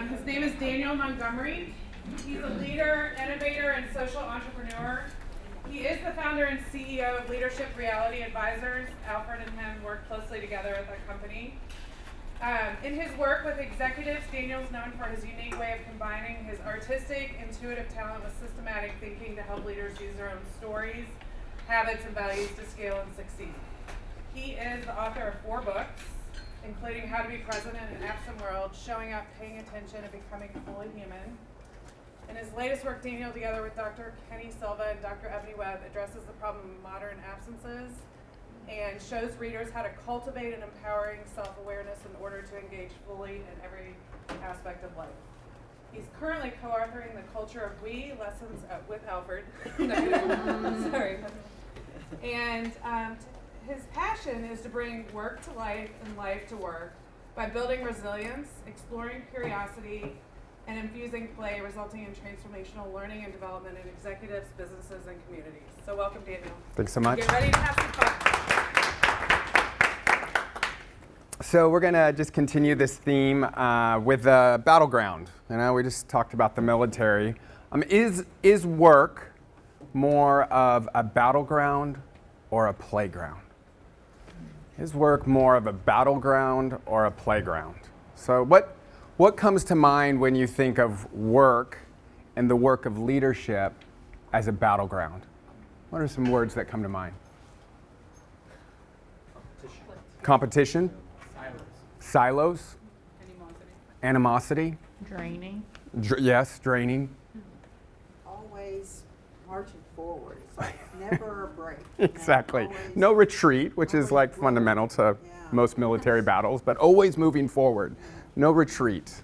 His name is Daniel Montgomery. He's a leader, innovator, and social entrepreneur. He is the founder and CEO of Leadership Reality Advisors. Alfred and him work closely together at that company. In his work with executives, Daniel's known for his unique way of combining his artistic, intuitive talent with systematic thinking to help leaders use their own stories, habits, and values to scale and succeed. He is the author of 4 books, including How to Be Present in an Absent World, Showing Up, Paying Attention, and Becoming Fully Human. In his latest work, Daniel, together with Dr. Kenny Silva and Dr. Ebony Webb, addresses the problem of modern absences and shows readers how to cultivate an empowering self-awareness in order to engage fully in every aspect of life. He's currently co-authoring The Culture of We, Lessons with Alfred. Sorry. And his passion is to bring work to life and life to work by building resilience, exploring curiosity, and infusing play, resulting in transformational learning and development in executives, businesses, and communities. So welcome, Daniel. Thanks so much. Get ready to have some fun. So we're going to just continue this theme with the battleground. You know, we just talked about the military. Is work more of a battleground or a playground? Is work more of a battleground or a playground? So what comes to mind when you think of work and the work of leadership as a battleground? What are some words that come to mind? Competition? Silos? Animosity? Draining. Yes, draining. Always marching forward. It's like never a break. Exactly. Always, No retreat, which is like fundamental to most military battles, but always moving forward. No retreat.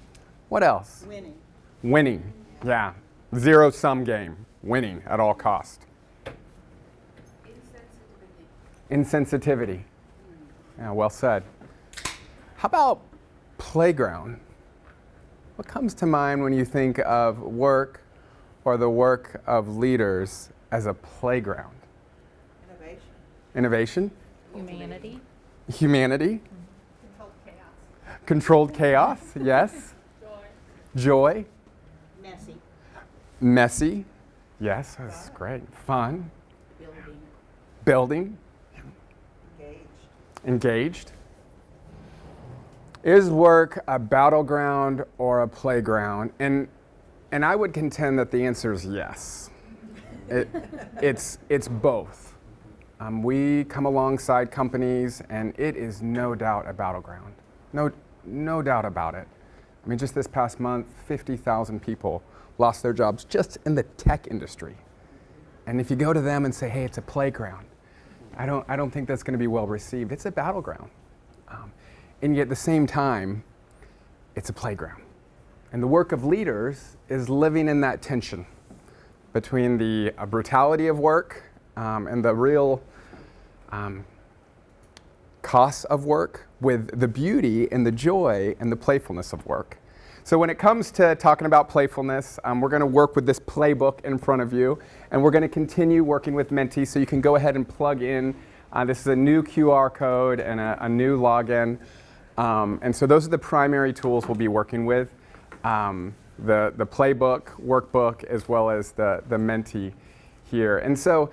What else? winning. Winning. Yeah. Zero-sum game. Winning at all cost. Insensitivity. Yeah, well said. How about playground? What comes to mind when you think of work or the work of leaders as a playground? Innovation. Innovation? Humanity. Humanity? Controlled chaos. Controlled chaos, yes. Joy. Messy. Messy, yes, that's great. Fun. Building. Building. Engaged. Engaged. Is work a battleground or a playground? And I would contend that the answer is yes. It's both. We come alongside companies, and it is no doubt a battleground. No doubt about it. I mean, just this past month, 50,000 people lost their jobs just in the tech industry. And if you go to them and say, hey, it's a playground, I don't think that's going to be well received. It's a battleground. And yet at the same time, it's a playground. And the work of leaders is living in that tension between the brutality of work and the real costs of work with the beauty and the joy and the playfulness of work. So when it comes to talking about playfulness, we're going to work with this playbook in front of you, and we're going to continue working with Menti, so you can go ahead and plug in. This is a new QR code and a new login. And so those are the primary tools we'll be working with. The playbook, workbook, as well as the Menti here. And so,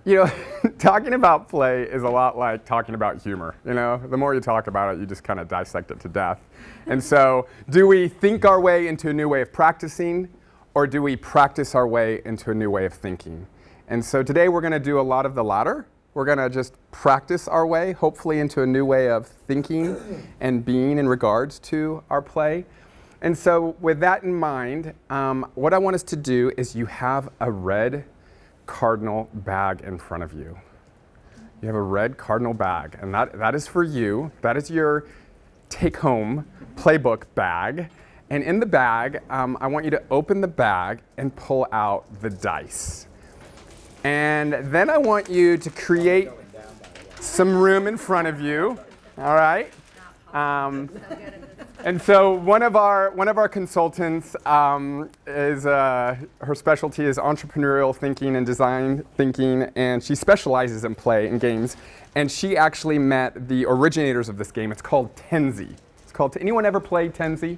you know, talking about play is a lot like talking about humor. You know, the more you talk about it, you just kind of dissect it to death. And so, do we think our way into a new way of practicing, or do we practice our way into a new way of thinking? And so today we're going to do a lot of the latter. We're going to just practice our way, hopefully, into a new way of thinking and being in regards to our play. And so with that in mind, what I want us to do is you have a red cardinal bag in front of you. You have a red cardinal bag, and that is for you. That is your take-home playbook bag. And in the bag, I want you to open the bag and pull out the dice. And then I want you to create some room in front of you, all right? And so one of our consultants is her specialty is entrepreneurial thinking and design thinking, and she specializes in play and games. And she actually met the originators of this game. It's called Tenzi. Anyone ever played Tenzi?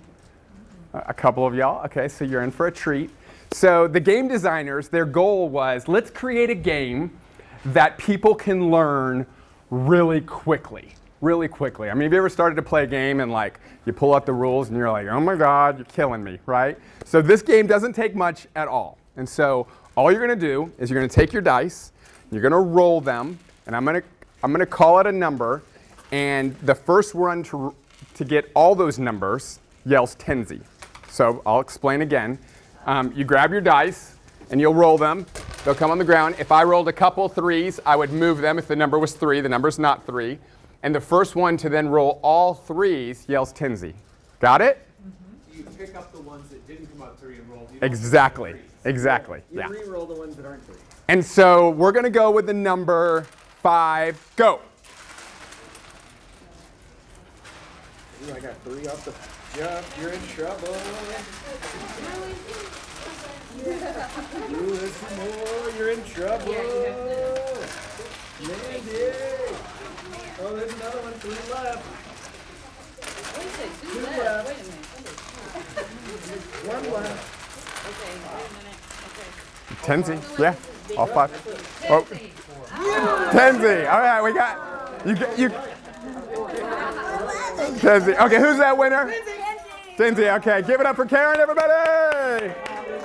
A couple of y'all. Okay, so you're in for a treat. So the game designers, their goal was, let's create a game that people can learn really quickly. Really quickly. I mean, have you ever started to play a game and like you pull out the rules and you're like, oh my God, you're killing me, right? So this game doesn't take much at all. And so all you're gonna do is you're gonna take your dice, you're gonna roll them, and I'm gonna call it a number, and the first one to get all those numbers yells Tenzi. So I'll explain again. You grab your dice and you'll roll them. They'll come on the ground. If I rolled a couple threes, I would move them. If the number was 3, the number's not 3. And the first one to then roll all threes yells Tenzi. Got it? Mm-hmm. You pick up the ones that didn't come out 3 and roll. Exactly. Exactly. You Yeah. re-roll the ones that aren't 3. And so we're going to go with the number 5. Go. Ooh, I got 3 off the jump. You're in trouble. Ooh, there's some more. You're in trouble. Mandy. Oh, there's another one. 3 left. 2 left. 1 left. Tenzi. Yeah. All 5. Oh. Tenzi. All right, we got you. Tenzi. Okay, who's that winner? Tenzi. Okay, give it up for Karen, everybody.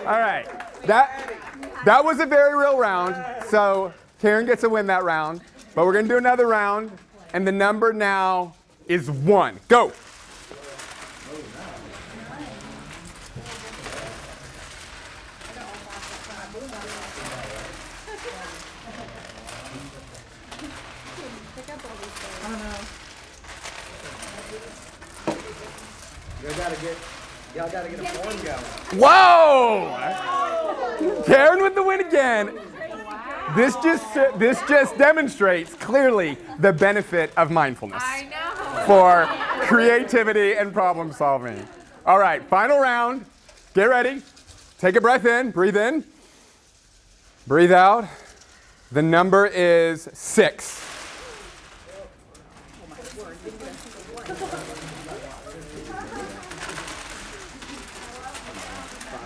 All right. That was a very real round. So Karen gets to win that round. But we're going to do another round. And the number now is 1. Go. Y'all gotta get a form going. Whoa! Karen with the win again. This just demonstrates clearly the benefit of mindfulness for creativity and problem solving. All right, final round. Get ready. Take a breath in. Breathe in. Breathe out. The number is 6.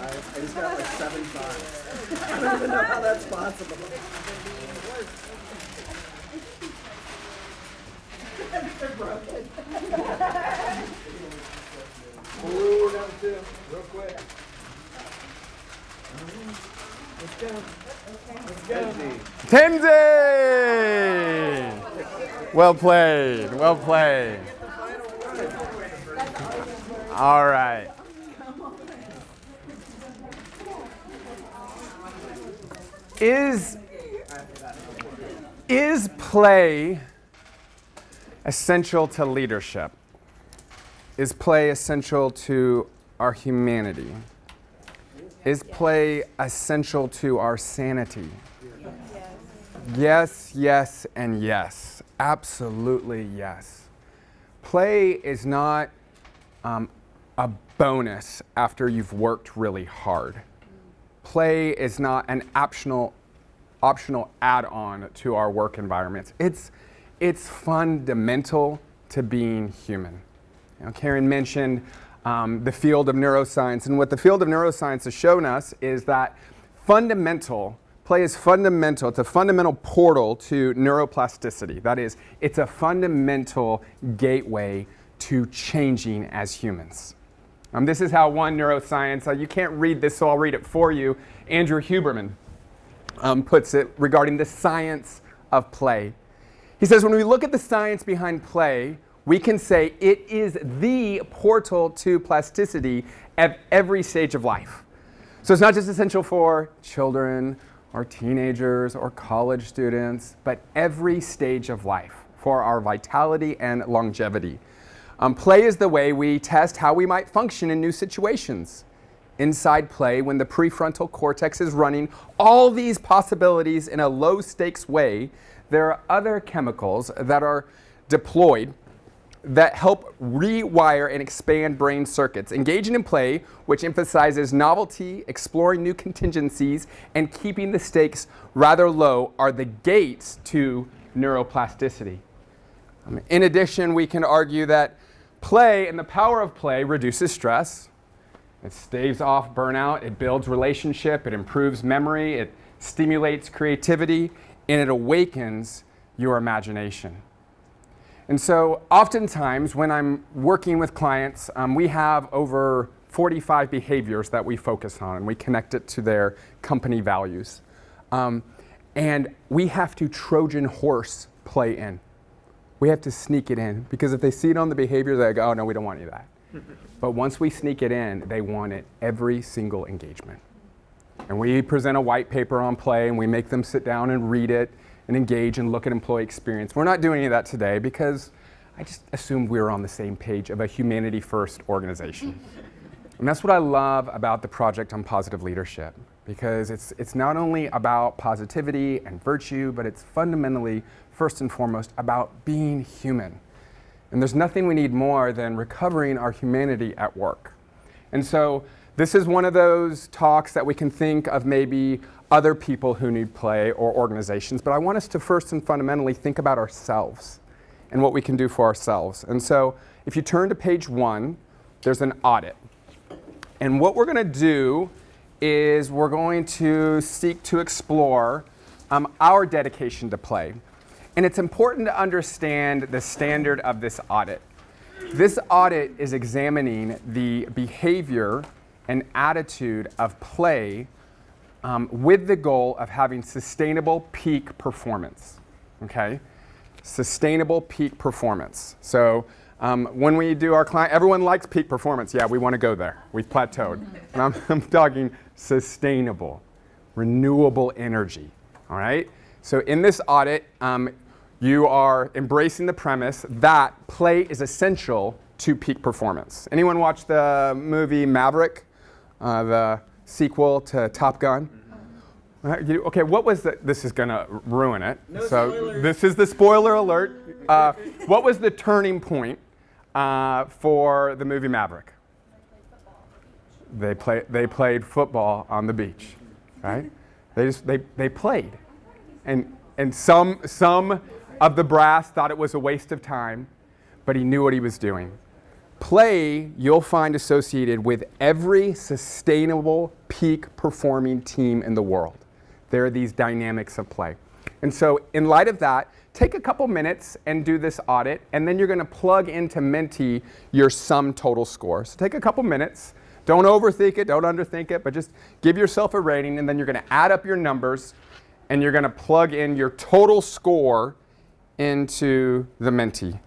I just got like 7 5s. I don't even know how that's possible. They're broken. Ooh, down 2. Real quick. Let's go. Let's go. Tenzi! Well played. Well played. All right. Is play essential to leadership? Is play essential to our humanity? Is play essential to our sanity? Yes, yes, and yes. Absolutely yes. Play is not a bonus after you've worked really hard. Play is not an optional add-on to our work environments. It's fundamental to being human. You know, Karen mentioned the field of neuroscience, and what the field of neuroscience has shown us is that play is fundamental. It's a fundamental portal to neuroplasticity. That is, it's a fundamental gateway to changing as humans. This is how one neuroscience, you can't read this, so I'll read it for you. Andrew Huberman puts it regarding the science of play. He says, when we look at the science behind play, we can say it is the portal to plasticity at every stage of life. So it's not just essential for children or teenagers or college students, but every stage of life for our vitality and longevity. Play is the way we test how we might function in new situations. Inside play, when the prefrontal cortex is running all these possibilities in a low-stakes way, there are other chemicals that are deployed that help rewire and expand brain circuits. Engaging in play, which emphasizes novelty, exploring new contingencies, and keeping the stakes rather low, are the gates to neuroplasticity. In addition, we can argue that play and the power of play reduces stress, It staves off burnout, it builds relationship, it improves memory, it stimulates creativity, and it awakens your imagination. And so oftentimes when I'm working with clients, we have over 45 behaviors that we focus on, and we connect it to their company values. And we have to Trojan horse play in. We have to sneak it in, because if they see it on the behavior, they go, oh no, we don't want any of that. But once we sneak it in, they want it every single engagement. And we present a white paper on play, and we make them sit down and read it and engage and look at employee experience. We're not doing any of that today because I just assumed we were on the same page of a humanity-first organization. And that's what I love about the project on positive leadership, because it's not only about positivity and virtue, but it's fundamentally, first and foremost, about being human. And there's nothing we need more than recovering our humanity at work. And so this is one of those talks that we can think of maybe other people who need play or organizations, but I want us to first and fundamentally think about ourselves and what we can do for ourselves. And so if you turn to page 1, there's an audit. And what we're going to do is we're going to seek to explore our dedication to play. And it's important to understand the standard of this audit. This audit is examining the behavior and attitude of play with the goal of having sustainable peak performance, okay? Sustainable peak performance. So when we do our client, everyone likes peak performance. Yeah, we want to go there. We've plateaued. And I'm talking sustainable, renewable energy, all right? So in this audit, you are embracing the premise that play is essential to peak performance. Anyone watch the movie Maverick, the sequel to Top Gun? Okay, what was the, this is gonna ruin it. No so spoilers. This is the spoiler alert. What was the turning point for the movie Maverick? They played football on the beach, right? They played, and some of the brass thought it was a waste of time, but he knew what he was doing. Play, you'll find associated with every sustainable peak performing team in the world. There are these dynamics of play. And so in light of that, take a couple minutes and do this audit, and then you're going to plug into Menti your sum total score. So take a couple minutes. Don't overthink it, don't underthink it, but just give yourself a rating, and then you're going to add up your numbers, and you're going to plug in your total score into the Menti.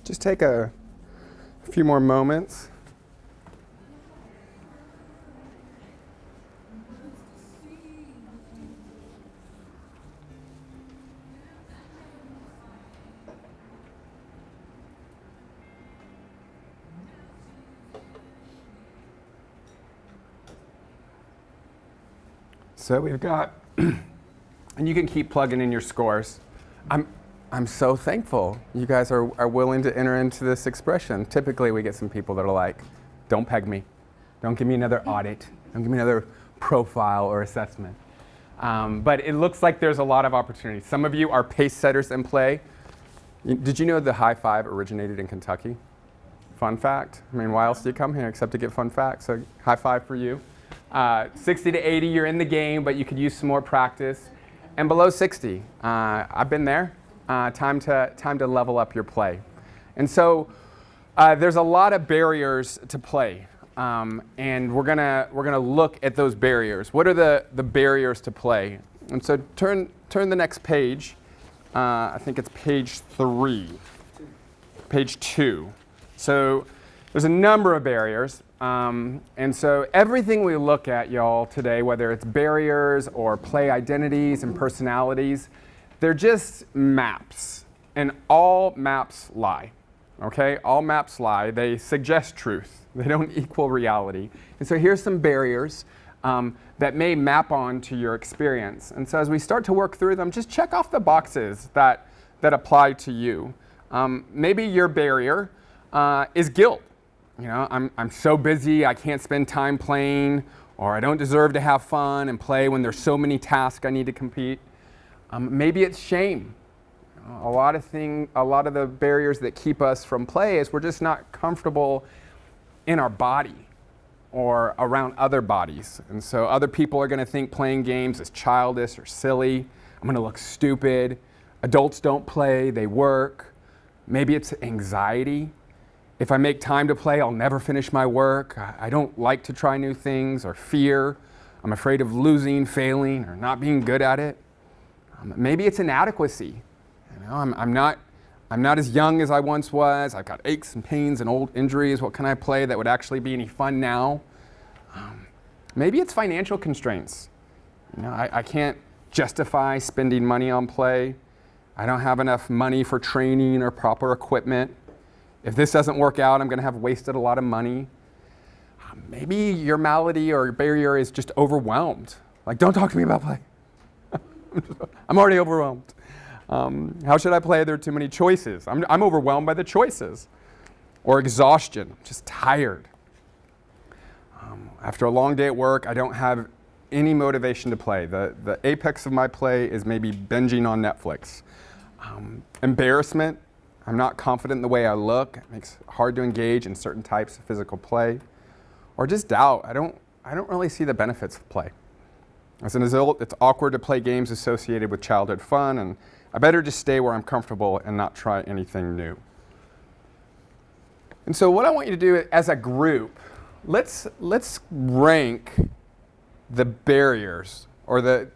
Just take a few more moments So we've got, and you can keep plugging in your scores. I'm so thankful you guys are willing to enter into this expression. Typically we get some people that are like, don't peg me. Don't give me another audit. Don't give me another profile or assessment. But it looks like there's a lot of opportunity. Some of you are pace setters in play. Did you know the high five originated in Kentucky? Fun fact. I mean, why else do you come here except to get fun facts? So high five for you. 60 to 80, you're in the game, but you could use some more practice. And below 60, I've been there. Time to level up your play. And so there's a lot of barriers to play. And we're gonna look at those barriers. What are the barriers to play? And so turn the next page. I think it's page 3. Page 2. So there's a number of barriers. And so everything we look at, y'all, today, whether it's barriers or play identities and personalities, they're just maps. And all maps lie. Okay? All maps lie. They suggest truth. They don't equal reality. And so here's some barriers that may map on to your experience. And so as we start to work through them, just check off the boxes that apply to you. Maybe your barrier is guilt. You know, I'm so busy, I can't spend time playing, or I don't deserve to have fun and play when there's so many tasks I need to complete. Maybe it's shame. A lot of the barriers that keep us from play is we're just not comfortable in our body or around other bodies. And so other people are going to think playing games is childish or silly. I'm going to look stupid. Adults don't play, they work. Maybe it's anxiety. If I make time to play, I'll never finish my work. I don't like to try new things, or fear. I'm afraid of losing, failing, or not being good at it. Maybe it's inadequacy. You know, I'm not as young as I once was. I've got aches and pains and old injuries. What can I play that would actually be any fun now? Maybe it's financial constraints. You know, I can't justify spending money on play. I don't have enough money for training or proper equipment. If this doesn't work out, I'm going to have wasted a lot of money. Maybe your malady or your barrier is just overwhelmed. Like, don't talk to me about play. I'm already overwhelmed. How should I play? There are too many choices. I'm overwhelmed by the choices. Or exhaustion, just tired. After a long day at work, I don't have any motivation to play. The apex of my play is maybe binging on Netflix. Embarrassment, I'm not confident in the way I look. It makes it hard to engage in certain types of physical play. Or just doubt, I don't really see the benefits of play. As an adult, it's awkward to play games associated with childhood fun, and I better just stay where I'm comfortable and not try anything new. And so what I want you to do as a group, let's rank the barriers, or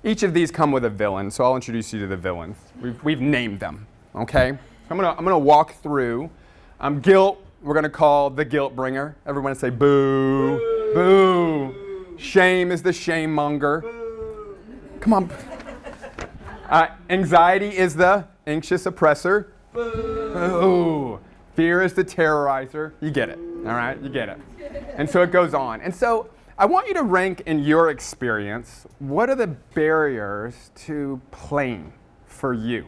each of these come with a villain, so I'll introduce you to the villains. We've named them, okay? I'm gonna walk through. Guilt, we're gonna call the guilt bringer. Everyone say boo, boo. Shame is the shame monger. Boo. Come on. Anxiety is the anxious oppressor. Boo. Boo. Fear is the terrorizer. You get it, all right? You get it. And so it goes on. And so I want you to rank in your experience, what are the barriers to playing for you?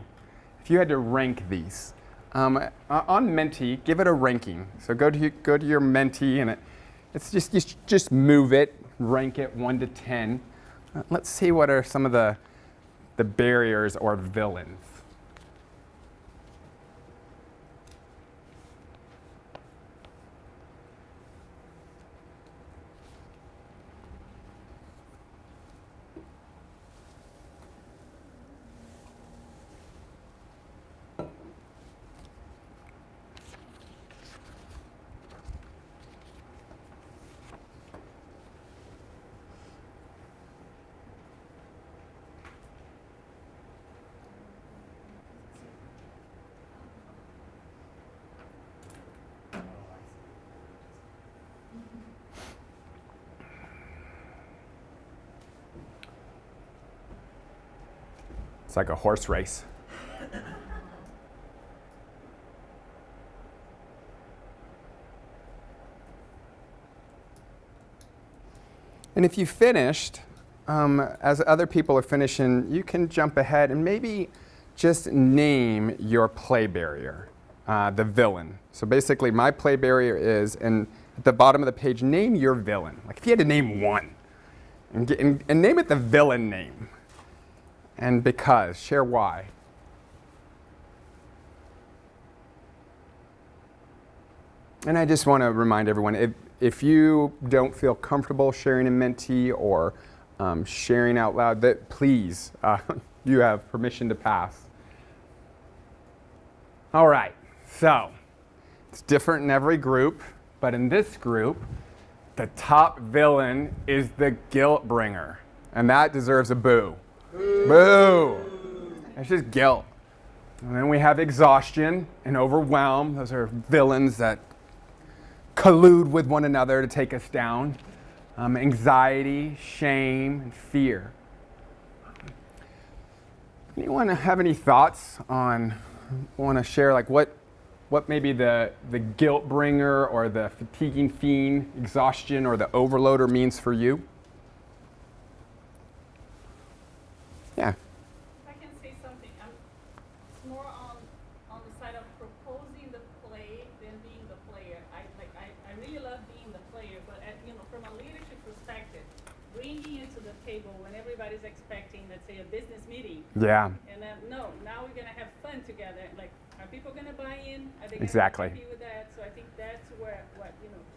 If you had to rank these. On Menti, give it a ranking. So go to your Menti, and it's just move it, rank it 1 to 10. Let's see what are some of the barriers or villains. It's like a horse race. And if you finished, as other people are finishing, you can jump ahead and maybe just name your play barrier, the villain. So basically my play barrier is, and at the bottom of the page, name your villain. Like if you had to name one, and name it the villain name. And because, share why. And I just want to remind everyone, if you don't feel comfortable sharing a mentee or sharing out loud, that please, you have permission to pass. All right, so it's different in every group, but in this group, the top villain is the guilt bringer, and that deserves a boo. Boo! It's just guilt. And then we have exhaustion and overwhelm. Those are villains that collude with one another to take us down. Anxiety, shame, and fear. Anyone have any thoughts on, want to share like what maybe the guilt bringer or the fatiguing fiend, exhaustion, or the overloader means for you? Yeah. If I can say something, it's more on the side of proposing the play than being the player. I really love being the player, but from a leadership perspective, bringing you to the table when everybody's expecting, let's say, a business meeting. Yeah. And then now we're gonna have fun together. Like, are people gonna buy in? Are they Exactly. gonna be happy with that? So I think that's what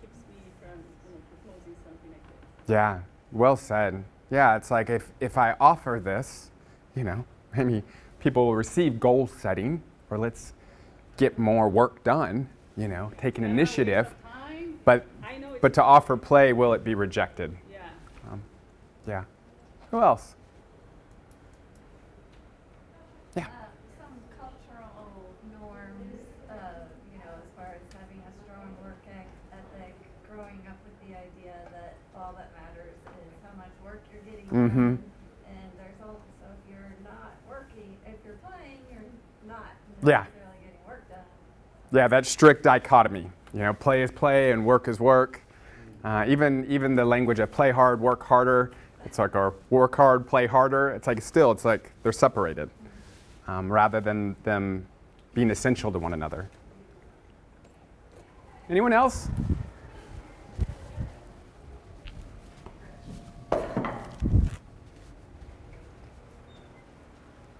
keeps me from proposing something like this. Yeah. Well said. Yeah, it's like if I offer this, maybe people will receive goal setting, or let's get more work done, take an initiative. But to offer play, will it be rejected? Yeah. Yeah. Who else? Yeah. Some cultural norms, as far as having a strong work ethic, growing up with the idea that all that matters is how much work you're getting done. And there's also, if you're not working, if you're playing, you're not necessarily getting work done. Yeah, that strict dichotomy. Play is play and work is work. Even the language of play hard, work harder. It's like, or work hard, play harder. It's like they're separated, rather than them being essential to one another. Anyone else?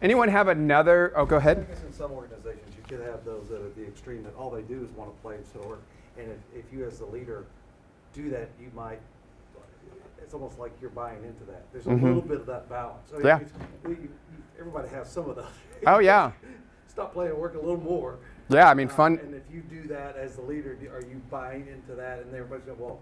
Anyone have another? Oh, go I ahead. guess in some organizations, you could have those that are at the extreme that all they do is want to play instead of work. And if you as the leader do that, you might, it's almost like you're buying into that. There's a little bit of that balance. I mean, Yeah. Everybody has some of those. Oh, yeah. Stop playing and work a little more. Yeah, I mean, fun. And if you do that as the leader, are you buying into that? And everybody's going, well,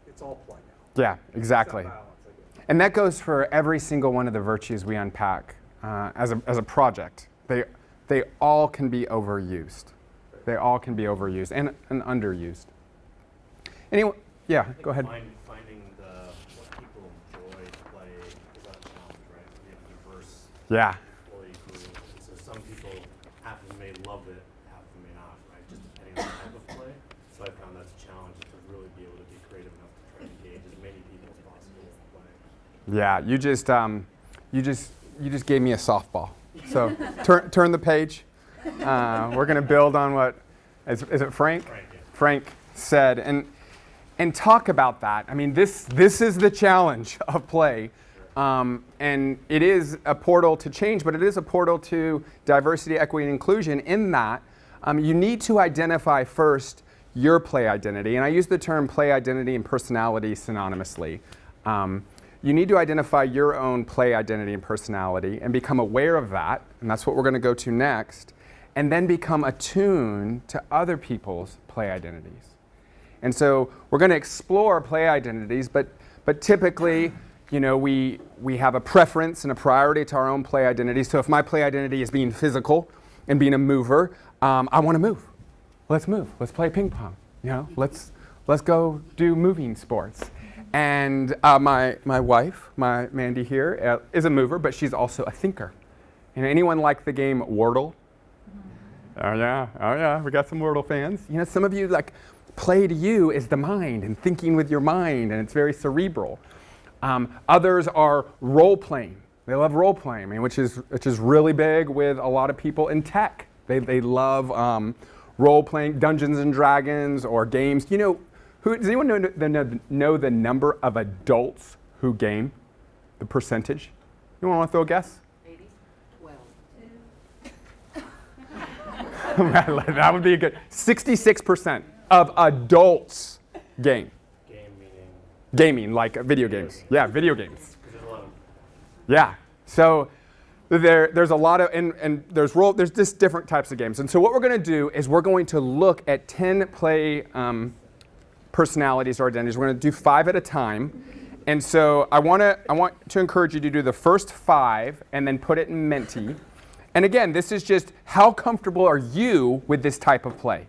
it's all play now. Yeah, exactly. It's that balance, I guess. And that goes for every single one of the virtues we unpack as a project. They all can be overused. They all can be overused and underused. Anyone? Yeah, go ahead. Finding what people enjoy to play is a challenge, right? We have a diverse Yeah. employee group. So some people, half of them may love it, half of them may not, right? Just depending on the type of play. So I found that's a challenge to really be able to be creative enough to try to engage as many people as possible in play. Yeah, you just gave me a softball. So turn the page. We're going to build on what is it Frank? Frank, yeah. Frank said, and talk about that. I mean, this is the challenge of play, and it is a portal to change, but it is a portal to diversity, equity, and inclusion. In that, you need to identify first your play identity, and I use the term play identity and personality synonymously. You need to identify your own play identity and personality and become aware of that, and that's what we're going to go to next, and then become attuned to other people's play identities. And so we're going to explore play identities, but typically, we have a preference and a priority to our own play identity. So if my play identity is being physical and being a mover, I want to move. Let's move. Let's play ping pong. Let's go do moving sports. And my wife, my Mandy here, is a mover, but she's also a thinker. Anyone like the game Wordle? Oh yeah, we got some Wordle fans. Some of you, like, play to you is the mind and thinking with your mind, and it's very cerebral. Others are role playing. They love role playing, I mean, which is really big with a lot of people in tech. They love role playing, Dungeons and Dragons or games. You know, does anyone know the number of adults who game? The percentage? Anyone want to throw a guess? 12. That would be a good. 66% of adults game. Game meaning. Gaming, like video games. Yeah, video games. There's a lot of Yeah. So there's a lot of, and there's just different types of games. And so what we're going to do is we're going to look at 10 play personalities or identities. We're going to do 5 at a time. And so I want to encourage you to do the first 5 and then put it in Menti. And again, this is just how comfortable are you with this type of play?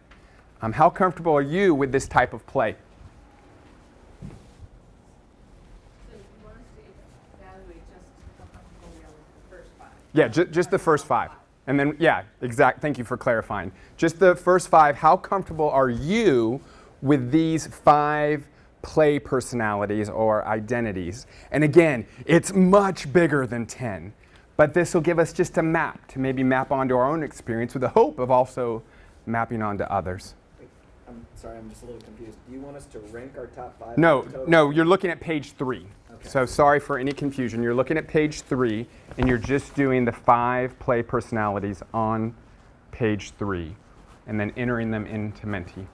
How comfortable are you with this type of play? So you want us to evaluate just how comfortable we are with the first 5? Yeah, just the first 5. And then, yeah, thank you for clarifying. Just the first 5, how comfortable are you with these 5 play personalities or identities? And again, it's much bigger than 10. But this will give us just a map to maybe map onto our own experience with the hope of also mapping onto others. Wait, I'm sorry, I'm just a little confused. Do you want us to rank our top 5? No, you're looking at page 3. Okay. So sorry for any confusion. You're looking at page 3, and you're just doing the 5 play personalities on page 3, and then entering them into Menti.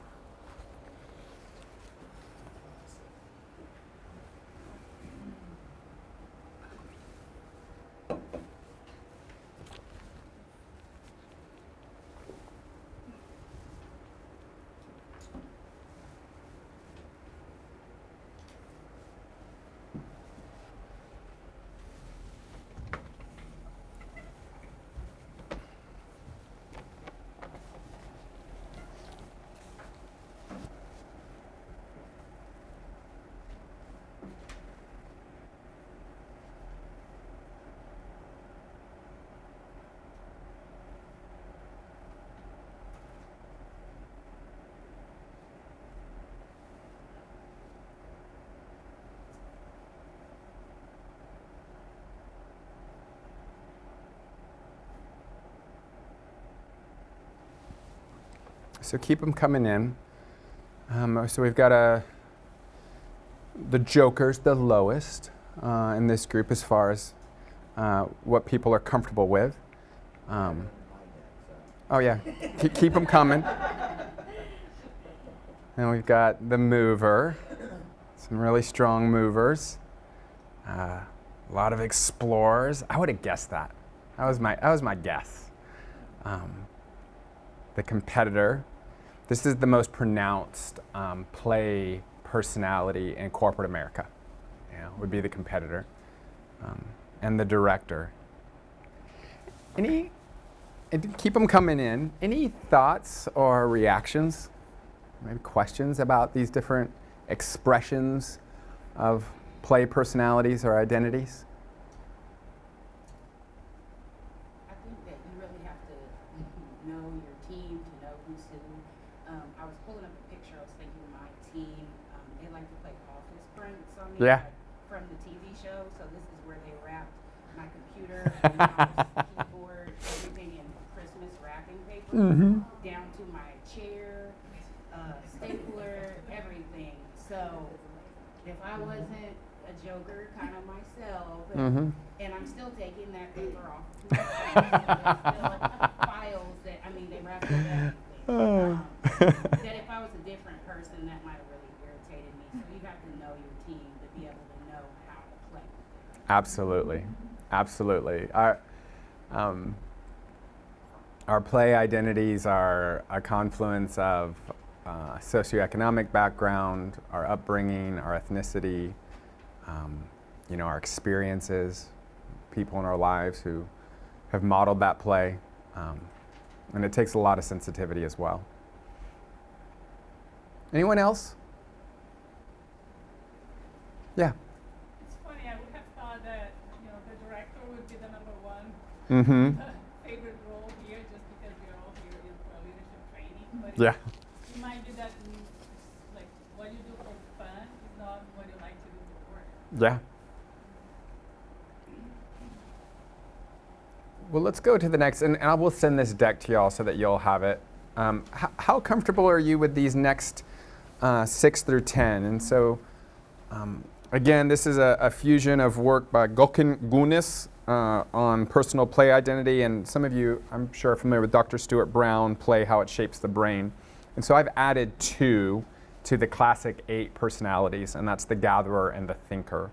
So keep them coming in. So we've got the Joker's the lowest in this group as far as what people are comfortable with. Oh yeah, keep them coming. And we've got the mover, some really strong movers. A lot of explorers. I would have guessed that. That was my guess. The competitor. This is the most pronounced play personality in corporate America. Would be the competitor, and the director. And keep them coming in. Any thoughts or reactions? Maybe questions about these different expressions of play personalities or identities? I think that you really have to know your team to know who's who. I was pulling up a picture. I was thinking my team, they like to play office pranks on me. Yeah. From the TV show. So this is where they wrapped my computer, mouse, keyboard, everything in Christmas wrapping paper, down to my chair, stapler, everything. So if I wasn't a joker kind of myself, and I'm still taking that paper off of my phone, so there's still files that, they wrapped it everything. That if I was a different person, that might have really irritated me. So you have to know your team to be able to know how to play with them. Absolutely. Our play identities are a confluence of socioeconomic background, our upbringing, our ethnicity, our experiences, people in our lives who have modeled that play. And it takes a lot of sensitivity as well. Anyone else? Yeah. It's funny, I would have thought that, the director would be the number 1 favorite role here, just because we're all here in leadership training. But Yeah. it might be that, like, what you do for fun is not what you like to do for work. Yeah. Well, let's go to the next, and I will send this deck to y'all so that you'll have it. How comfortable are you with these next 6 through 10? And so, again, this is a fusion of work by Gokun Gunis on personal play identity, and some of you, I'm sure, are familiar with Dr. Stuart Brown, Play, How It Shapes the Brain. And so I've added 2 to the classic 8 personalities, and that's the gatherer and the thinker.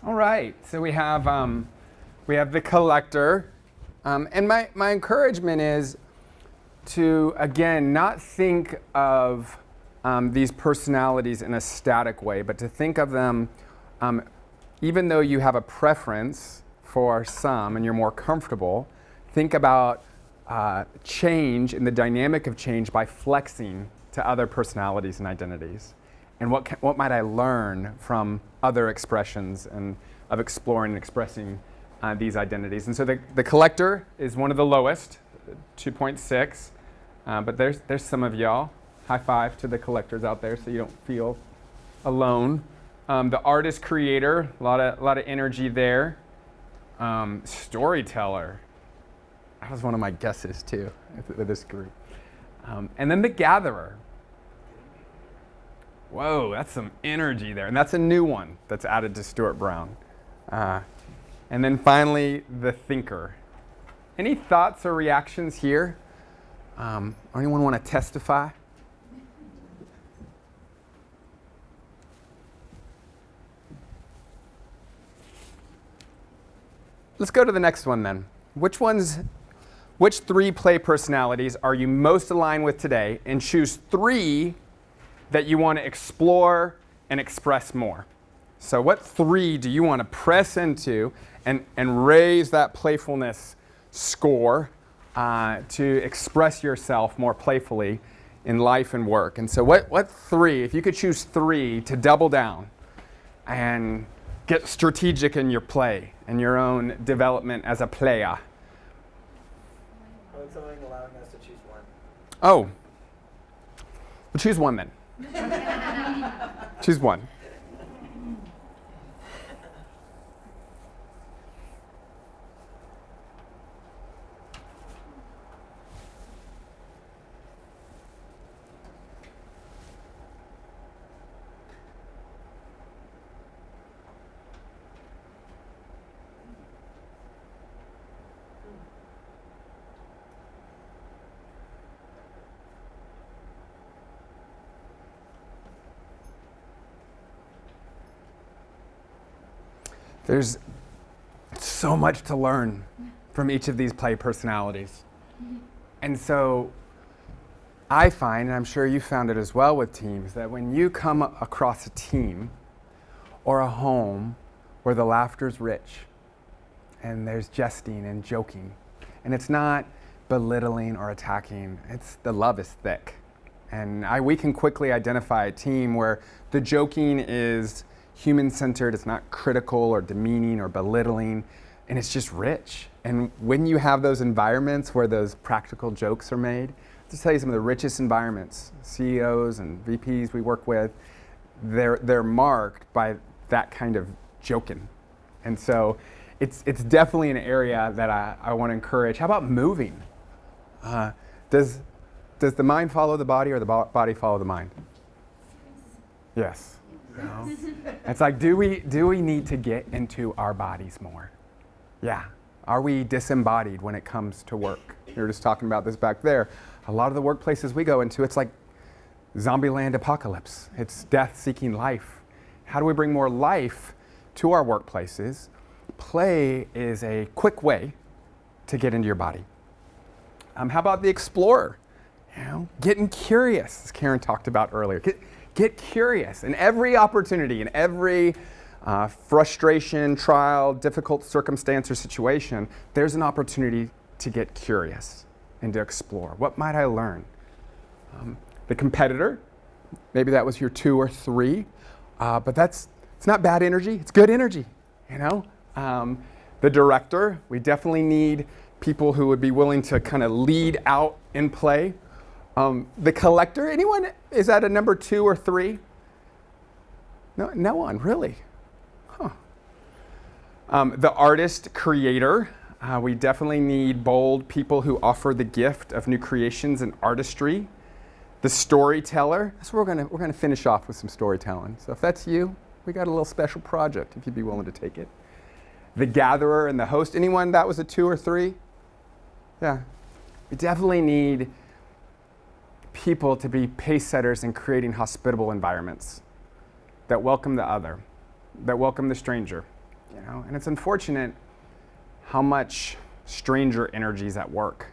All right, so we have the collector, and my encouragement is to, again, not think of these personalities in a static way, but to think of them, even though you have a preference for some and you're more comfortable, think about change and the dynamic of change by flexing to other personalities and identities. And what might I learn from other expressions and of exploring and expressing these identities? And so the collector is one of the lowest, 2.6, but there's some of y'all. High five to the collectors out there so you don't feel alone. The artist creator, a lot of energy there. Storyteller, that was one of my guesses too with this group. And then the gatherer. Whoa, that's some energy there. And that's a new one that's added to Stuart Brown. And then finally, the thinker. Any thoughts or reactions here? Anyone want to testify? Let's go to the next one then. Which 3 play personalities are you most aligned with today? And choose 3 that you want to explore and express more. So what 3 do you want to press into and raise that playfulness score to express yourself more playfully in life and work? And so what 3, if you could choose 3 to double down and get strategic in your play and your own development as a player? How about something allowing us to choose one? Oh, well, choose one then. Choose one. There's so much to learn from each of these play personalities. And so I find, and I'm sure you found it as well with teams, that when you come across a team or a home where the laughter's rich and there's jesting and joking, and it's not belittling or attacking, it's the love is thick. And we can quickly identify a team where the joking is human-centered, it's not critical or demeaning or belittling, and it's just rich. And when you have those environments where those practical jokes are made, to tell you some of the richest environments, CEOs and VPs we work with, they're marked by that kind of joking. And so it's definitely an area that I want to encourage. How about moving? Does the mind follow the body or the body follow the mind? Yes. No. It's like, do we need to get into our bodies more? Yeah. Are we disembodied when it comes to work? We were just talking about this back there. A lot of the workplaces we go into, it's like Zombieland apocalypse. It's death seeking life. How do we bring more life to our workplaces? Play is a quick way to get into your body. How about the explorer? Getting curious, as Karen talked about earlier. Get curious in every opportunity, in every frustration, trial, difficult circumstance or situation. There's an opportunity to get curious and to explore. What might I learn? The competitor, maybe that was your 2 or 3, but it's not bad energy, it's good energy, The director, we definitely need people who would be willing to kind of lead out in play. The collector, anyone, is that a number 2 or 3? No one, really. Huh. The artist creator, we definitely need bold people who offer the gift of new creations and artistry. The storyteller, that's where we're gonna finish off with some storytelling. So if that's you, we got a little special project if you'd be willing to take it. The gatherer and the host, anyone that was a 2 or 3? Yeah. We definitely need people to be pace setters in creating hospitable environments that welcome the other, that welcome the stranger. And it's unfortunate how much stranger energy is at work.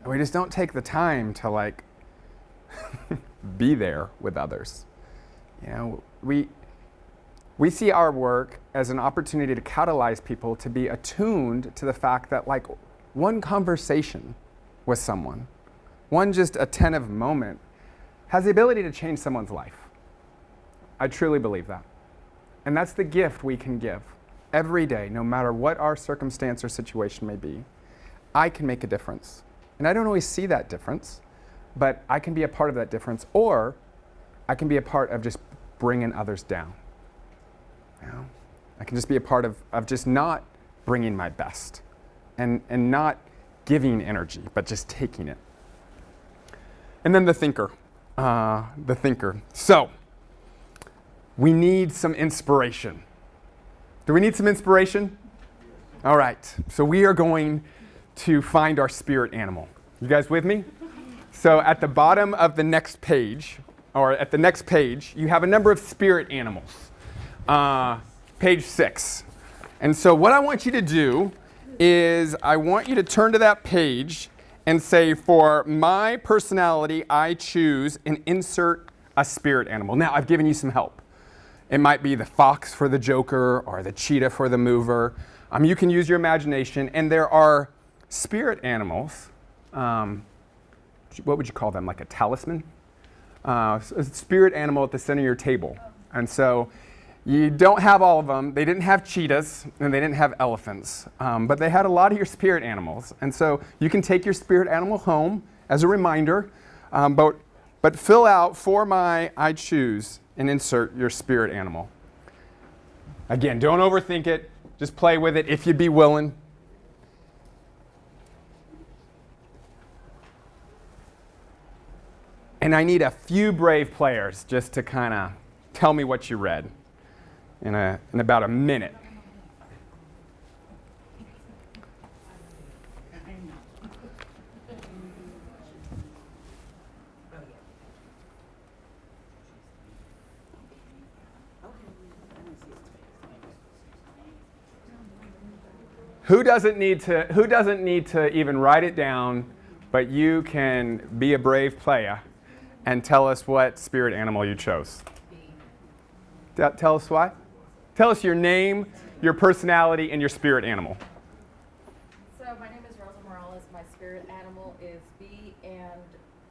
And we just don't take the time to be there with others. We see our work as an opportunity to catalyze people to be attuned to the fact that one conversation with someone, one just attentive moment, has the ability to change someone's life. I truly believe that. And that's the gift we can give every day, no matter what our circumstance or situation may be. I can make a difference. And I don't always see that difference, but I can be a part of that difference, or I can be a part of just bringing others down. I can just be a part of just not bringing my best and not giving energy, but just taking it. And then the thinker. So, we need some inspiration. Do we need some inspiration? All right, so we are going to find our spirit animal. You guys with me? So at the bottom of the next page, you have a number of spirit animals. Page 6. And so what I want you to do is I want you to turn to that page and say, for my personality, I choose and insert a spirit animal. Now, I've given you some help. It might be the fox for the joker or the cheetah for the mover. You can use your imagination, and there are spirit animals. What would you call them, like a talisman? A spirit animal at the center of your table. And so you don't have all of them. They didn't have cheetahs, and they didn't have elephants, but they had a lot of your spirit animals. And so you can take your spirit animal home as a reminder, but fill out, for my, I choose, and insert your spirit animal. Again, don't overthink it. Just play with it if you'd be willing. And I need a few brave players just to kind of tell me what you read in about a minute. Who doesn't need to even write it down, but you can be a brave player and tell us what spirit animal you chose? Tell us why. Tell us your name, your personality, and your spirit animal. So my name is Rosa Morales. My spirit animal is bee, and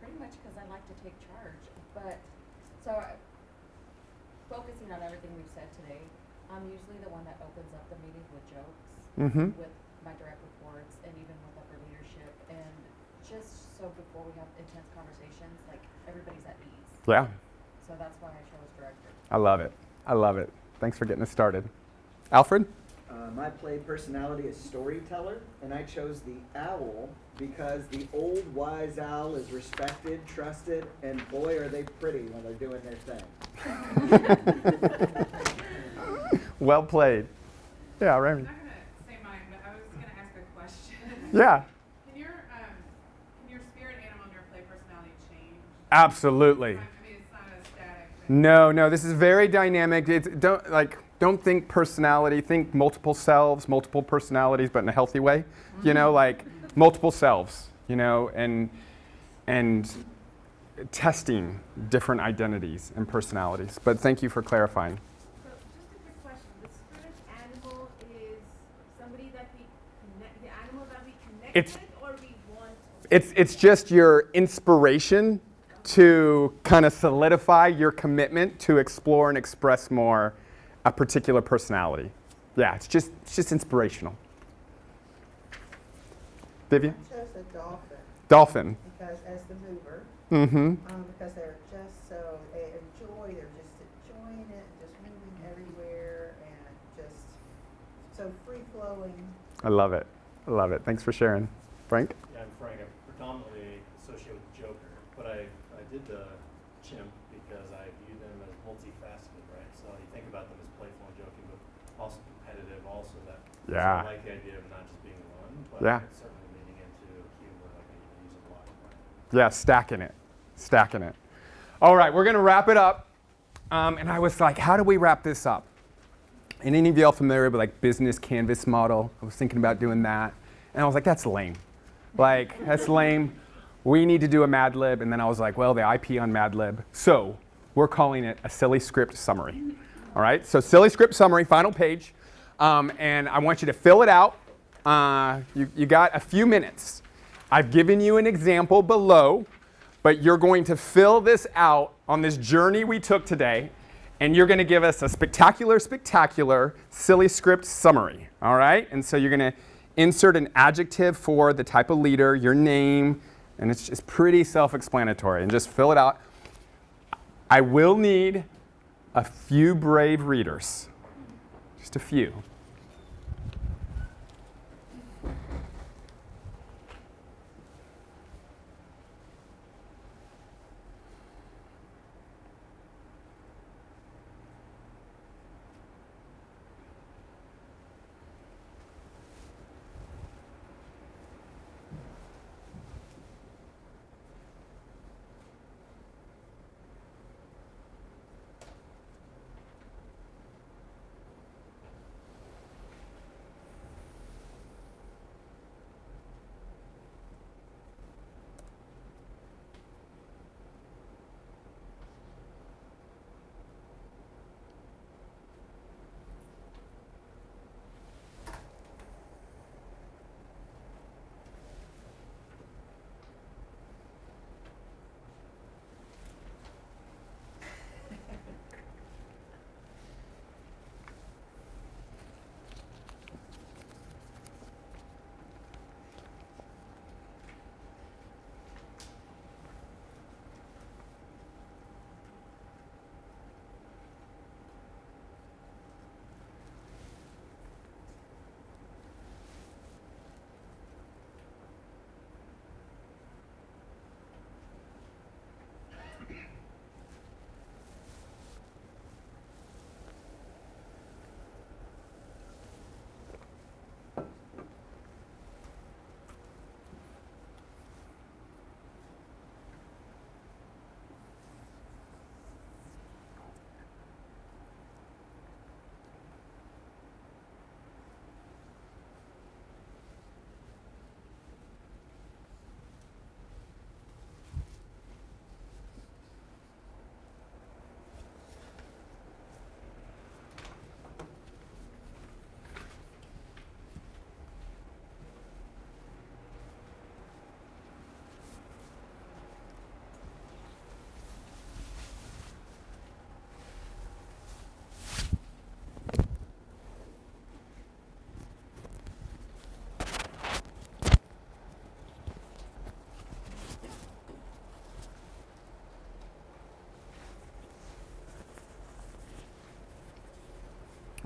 pretty much because I like to take charge. But so focusing on everything we've said today, I'm usually the one that opens up the meetings with jokes, with my direct reports, and even with upper leadership. And just so before we have intense conversations, everybody's at ease. Yeah. So that's why I chose director. I love it. I love it. Thanks for getting us started. Alfred? My play personality is storyteller, and I chose the owl because the old wise owl is respected, trusted, and boy are they pretty when they're doing their thing. Well played. Yeah, Remy. I'm not going to say mine, but I was going to ask a question. Yeah. Can your spirit animal and your play personality change? Absolutely. I No, this is very dynamic. Don't think personality, think multiple selves, multiple personalities, but in a healthy way. You know, like multiple selves, you know, and testing different identities and personalities. But thank you for clarifying. So just a quick question. The spirit animal is somebody that we connect, the animal that we connect It's- with or we want to? It's just your inspiration to kind of solidify your commitment to explore and express more a particular personality. Yeah, it's just inspirational. Vivian? I chose the dolphin Dolphin. because as the mover, Mm-hmm. because they're just so, they enjoy, they're just enjoying it, just moving everywhere and just so free flowing. I love it. I love it. Thanks for sharing. Frank? Yeah, I'm Frank. I'm predominantly associated with the Joker, but I did the chimp because I view them as multifaceted, right? So you think about them as playful and joking, but also competitive, also that. Yeah. So I like the idea of not just being one, but Yeah. certainly leaning into humor, like I use a lot. Yeah, stacking it. Stacking it. All right, we're going to wrap it up. And I was like, how do we wrap this up? And any of y'all familiar with like business canvas model? I was thinking about doing that. And I was like, that's lame. Like, that's lame. We need to do a Mad Lib. And then I was like, well, the IP on Mad Lib. So we're calling it a silly script summary. All right, so silly script summary, final page. And I want you to fill it out. You got a few minutes. I've given you an example below, but you're going to fill this out on this journey we took today, and you're going to give us a spectacular silly script summary, all right? And so you're going to insert an adjective for the type of leader, your name, and it's just pretty self-explanatory, and just fill it out. I will need a few brave readers, just a few.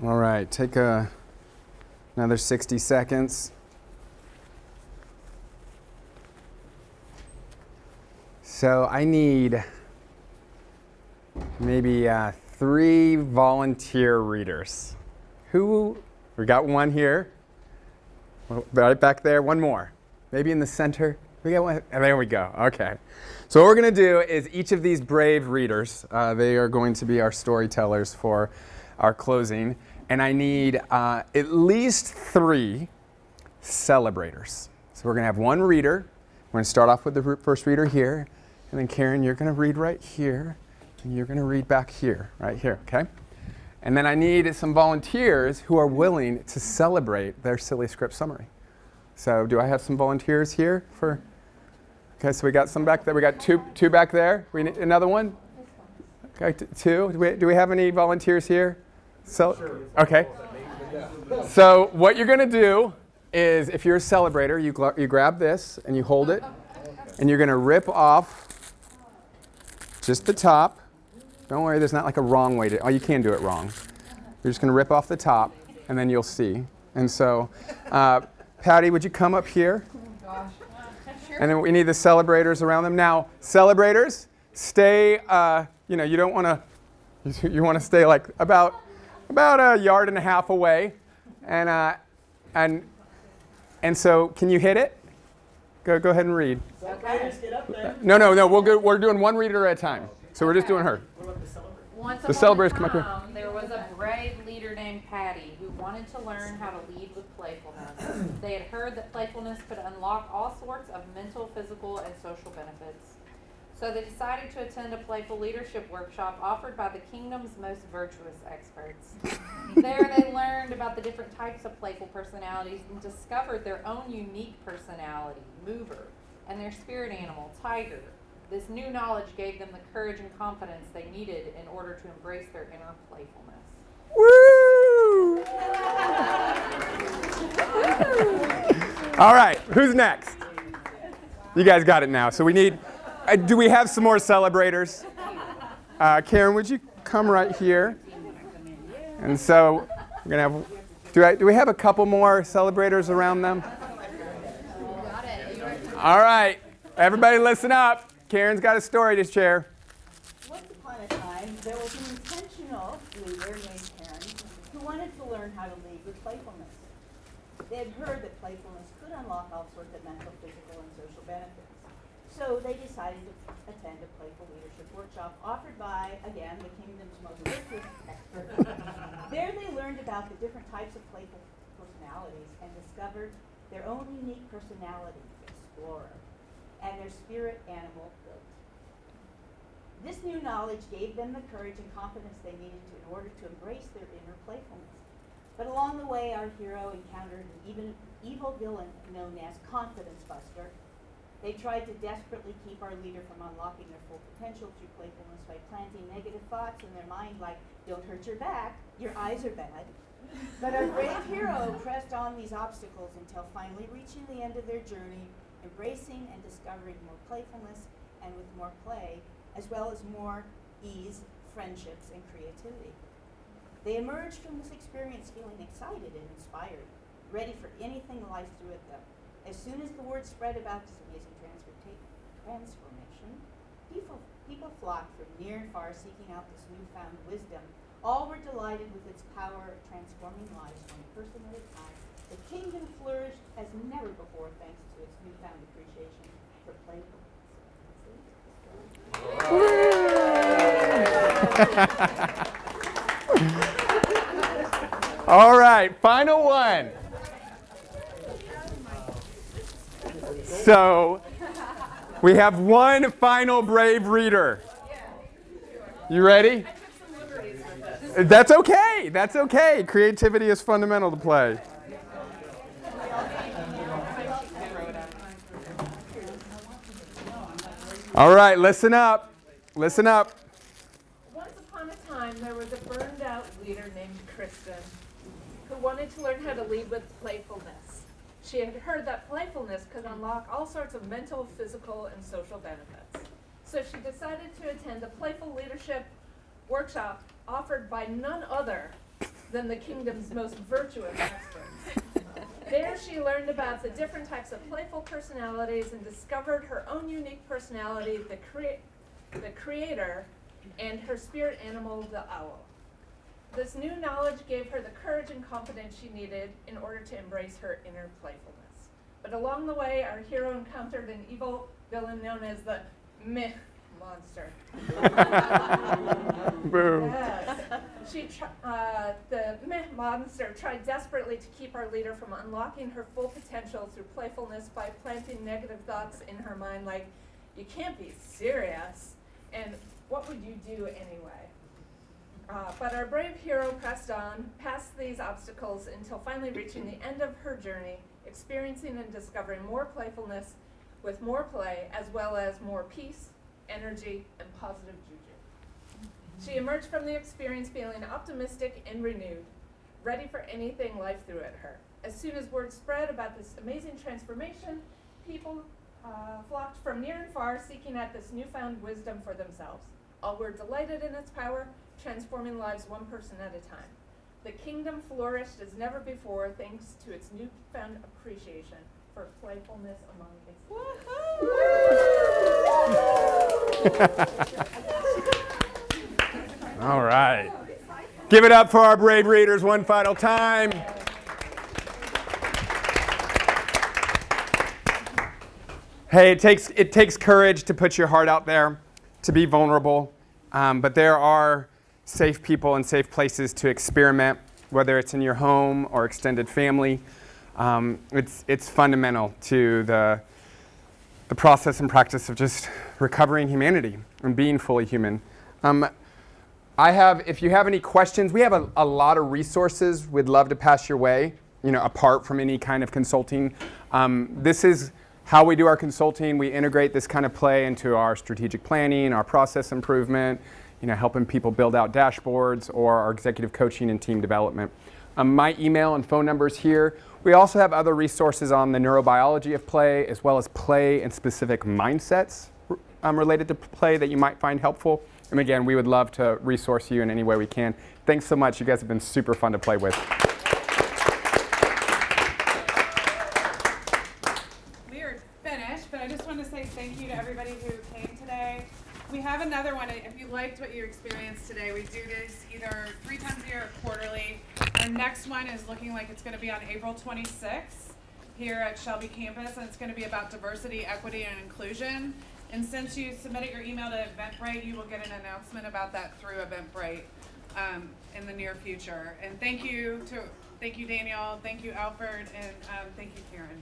All right, take another 60 seconds. So I need maybe 3 volunteer readers. We got one here, right back there, one more. Maybe in the center, We got one. And there we go. Okay. So what we're going to do is each of these brave readers, they are going to be our storytellers for our closing. And I need at least 3 celebrators. So we're going to have one reader. We're going to start off with the first reader here. And then Karen, you're going to read right here. And you're going to read back here, right here, okay? And then I need some volunteers who are willing to celebrate their silly script summary. So do I have some volunteers here for? Okay, so we got some back there. We got two back there. We need another one? Okay, 2. Do we have any volunteers here? So, okay. So what you're going to do is, if you're a celebrator, you grab this and you hold it. And you're going to rip off just the top. Don't worry, there's not like a wrong way to, oh, you can do it wrong. You're just going to rip off the top, and then you'll see. And so, Patty, would you come up here? And then we need the celebrators around them. Now, celebrators, stay, you don't want to, you want to stay like about 1.5 yards away. And so, can you hit it? Go ahead and read. Celebrators, get up there. No, we're doing one reader at a time. So we're just doing her. Once The upon a celebrators come up here. time, there was a brave leader named Patty who wanted to learn how to lead with playfulness. They had heard that playfulness could unlock all sorts of mental, physical, and social benefits. So they decided to attend a playful leadership workshop offered by the kingdom's most virtuous experts. There they learned about the different types of playful personalities and discovered their own unique personality, Mover, and their spirit animal, Tiger. This new knowledge gave them the courage and confidence they needed in order to embrace their inner playfulness. Woo! All right, who's next? You guys got it now. So we need, do we have some more celebrators? Karen, would you come right here? And so we're going to have, do we have a couple more celebrators around them? All right, everybody listen up. Karen's got a story to share. Once upon a time, there was an intentional leader named Karen who wanted to learn how to lead with playfulness. They had heard that playfulness could unlock all sorts of mental, physical, and social benefits. So they decided to attend a playful leadership workshop offered by, again, the kingdom's most virtuous expert. There they learned about the different types of playful personalities and discovered their own unique personality, Explorer, and their spirit animal, Goat. This new knowledge gave them the courage and confidence they needed in order to embrace their inner playfulness. But along the way, our hero encountered an evil villain known as Confidence Buster. They tried to desperately keep our leader from unlocking their full potential through playfulness by planting negative thoughts in their mind like, don't hurt your back, your eyes are bad. But our brave hero pressed on these obstacles until finally reaching the end of their journey, embracing and discovering more playfulness and with more play, as well as more ease, friendships, and creativity. They emerged from this experience feeling excited and inspired, ready for anything life threw at them. As soon as the word spread about this amazing transformation, people flocked from near and far seeking out this newfound wisdom. All were delighted with its power of transforming lives one person at a time. The kingdom flourished as never before thanks to its newfound appreciation for playfulness. All right, final one. So we have one final brave reader. You ready? That's okay. That's okay. Creativity is fundamental to play. All right, listen up. Listen up. Once upon a time, there was a burned-out leader named Kristen who wanted to learn how to lead with playfulness. She had heard that playfulness could unlock all sorts of mental, physical, and social benefits. So she decided to attend a playful leadership workshop offered by none other than the kingdom's most virtuous experts. There she learned about the different types of playful personalities and discovered her own unique personality, the creator, and her spirit animal, the owl. This new knowledge gave her the courage and confidence she needed in order to embrace her inner playfulness. But along the way, our hero encountered an evil villain known as the Meh Monster. Boo. Yes. The Meh Monster tried desperately to keep our leader from unlocking her full potential through playfulness by planting negative thoughts in her mind like, you can't be serious, and what would you do anyway? But our brave hero pressed on, past these obstacles, until finally reaching the end of her journey, experiencing and discovering more playfulness with more play, as well as more peace, energy, and positive juju. She emerged from the experience feeling optimistic and renewed, ready for anything life threw at her. As soon as word spread about this amazing transformation, people flocked from near and far, seeking out this newfound wisdom for themselves. All were delighted in its power, transforming lives one person at a time. The kingdom flourished as never before thanks to its newfound appreciation for playfulness among its All right. Give it up for our brave readers one final time. Hey, it takes courage to put your heart out there, to be vulnerable, but there are safe people and safe places to experiment, whether it's in your home or extended family. It's fundamental to the process and practice of just recovering humanity and being fully human. If you have any questions, we have a lot of resources we'd love to pass your way, apart from any kind of consulting. This is how we do our consulting. We integrate this kind of play into our strategic planning, our process improvement, helping people build out dashboards, or our executive coaching and team development. My email and phone number is here. We also have other resources on the neurobiology of play, as well as play and specific mindsets related to play that you might find helpful. And again, we would love to resource you in any way we can. Thanks so much. You guys have been super fun to play with. We are finished, but I just want to say thank you to everybody who came today. We have another one. If you liked what you experienced today, we do this either 3 times a year or quarterly. Our next one is looking like it's going to be on April 26th here at Shelby campus, and it's going to be about diversity, equity, and inclusion. And since you submitted your email to Eventbrite, you will get an announcement about that through Eventbrite in the near future. And thank you Daniel, thank you Alfred, and thank you Karen.